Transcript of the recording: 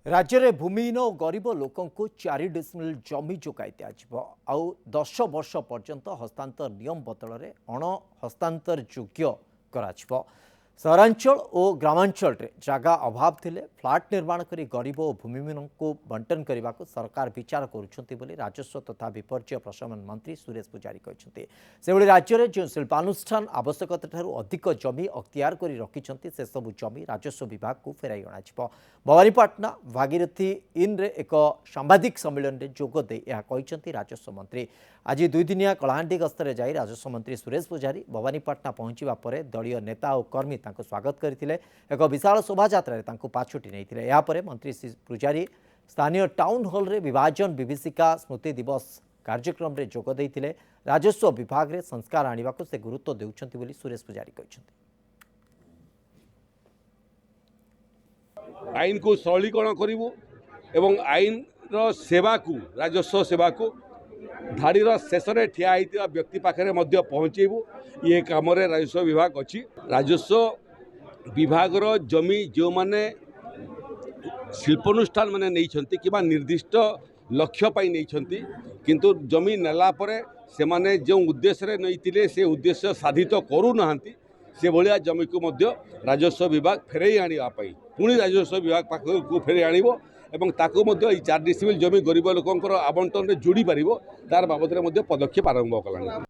राज्य में भूमिहीन और गरीब लोकंकु 4 डिसमिल जमी जोगाई दिज्व आउ 10 वर्ष पर्यंत हस्तांतर नियम बदल में अण हस्तांतर योग्य कर सहरांचल और ग्रामांचल जगह अभाव थिले फ्लाट निर्माण करी गरीब और भूमिहीन को बंटन करने को सरकार विचार करुछंती राजस्व तथा विपर्य प्रशमन मंत्री सुरेश पुजारी कहते से राज्य में जो शिल्पानुष्ठान आवश्यकता अधिक जमी अख्तियार कर रखिंट से सबू जमी राजस्व विभाग को फेराई अणाजिव। भवानीपाटना भागीरथी इन रे एक सांबादिक सम्मेलन में जोगदे राजस्व मंत्री आज 2 दिनिया कलाहांडी गस्तर जाई राजस्व मंत्री सुरेश पुजारी भवानीपाटना पहुंचवा पर दलीय नेता और कर्मी स्वागत करते एक विशाल शोभायात्रा पाछुटी नहीं मंत्री पुजारी स्थानीय टाउन हॉल रे विभाजन विभीषिका स्मृति दिवस कार्यक्रम रे जोग देइथिले। राजस्व विभाग रे संस्कार आनिबा को से गुरुत्व देउछंती बोली सुरेश पुजारी कहछंती। आईन को सरलीकरण करिवु एवं आईन रो सेवा को राजस्व सेवा को धाड़ीर शेष में ठिया होता व्यक्ति पाखे पहुँचेबू ये कम राजस्व विभाग अच्छी। राजस्व विभाग जमी जो माने शिल्पानुष्ठान माने नहीं कि निर्दिष्ट लक्ष्य पाई नहीं किंतु जमी नेला परे से माने जो उद्देश्य नहीं से उद्देश्य साधित करूना से भाया जमी को मध्य राजस्व विभाग फेरई आने पुणी राजस्व विभाग पाखक फेरई आनिबो एवं ताको मध्य 4 डिसिमिल जमी गरीब लोकंकर आवंटन में जोड़ी पारिबो तार बाबद में पदक्षेप आरंभ कलानी।